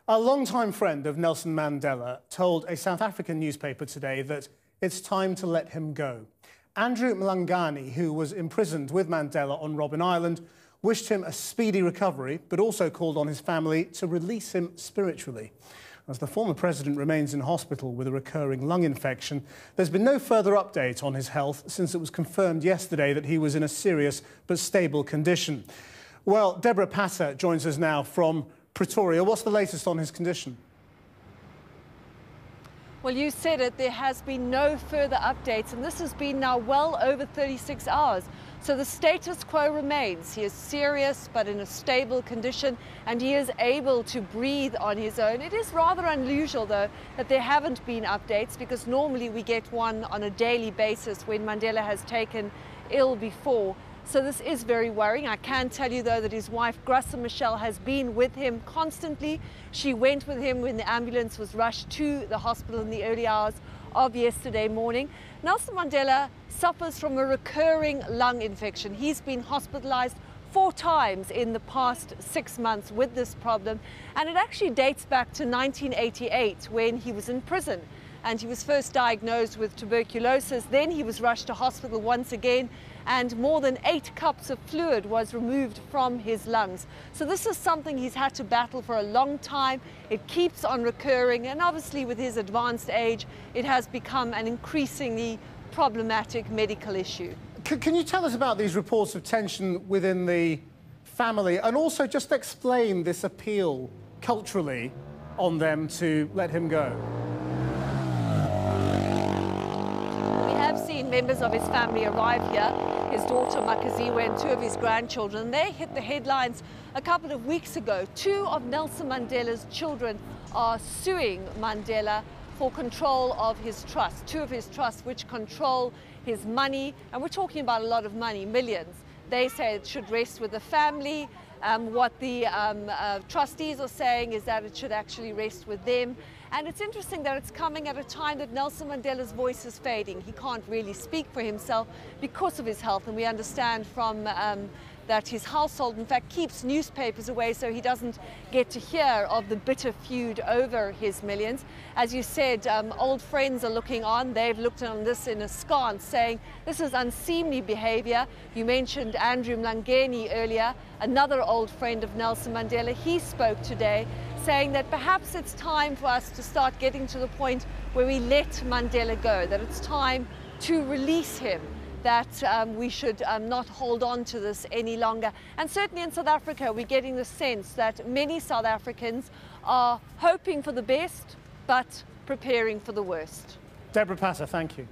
A longtime friend of Nelson Mandela told a South African newspaper today that it's time to let him go. Andrew Mlangeni, who was imprisoned with Mandela on Robben Island, wished him a speedy recovery, but also called on his family to release him spiritually. As the former president remains in hospital with a recurring lung infection, there's been no further update on his health since it was confirmed yesterday that he was in a serious but stable condition. Well, Deborah Patter joins us now from Pretoria. What's the latest on his condition? Well, you said it, there has been no further updates, and this has been now well over 36 hours. So the status quo remains. He is serious but in a stable condition, and he is able to breathe on his own. It is rather unusual, though, that there haven't been updates, because normally we get one on a daily basis when Mandela has taken ill before. So this is very worrying. I can tell you, though, that his wife, Graça Michelle, has been with him constantly. She went with him when the ambulance was rushed to the hospital in the early hours of yesterday morning. Nelson Mandela suffers from a recurring lung infection. He's been hospitalized 4 times in the past 6 months with this problem, and it actually dates back to 1988 when he was in prison. And he was first diagnosed with tuberculosis. Then he was rushed to hospital once again, and more than 8 cups of fluid was removed from his lungs. So this is something he's had to battle for a long time. It keeps on recurring, and obviously with his advanced age, it has become an increasingly problematic medical issue. Can you tell us about these reports of tension within the family, and also just explain this appeal culturally on them to let him go? Seen members of his family arrive here, his daughter Makaziwe and 2 of his grandchildren. They hit the headlines a couple of weeks ago. 2 of Nelson Mandela's children are suing Mandela for control of his trust, 2 of his trusts which control his money, and we're talking about a lot of money, millions. They say it should rest with the family. What the trustees are saying is that it should actually rest with them. And it's interesting that it's coming at a time that Nelson Mandela's voice is fading. He can't really speak for himself because of his health, and we understand from that his household, in fact, keeps newspapers away so he doesn't get to hear of the bitter feud over his millions. As you said, old friends are looking on. They've looked on this in askance, saying this is unseemly behavior. You mentioned Andrew Mlangeni earlier, another old friend of Nelson Mandela. He spoke today, saying that perhaps it's time for us to start getting to the point where we let Mandela go, that it's time to release him, that we should not hold on to this any longer. And certainly in South Africa, we're getting the sense that many South Africans are hoping for the best, but preparing for the worst. Deborah Patter, thank you.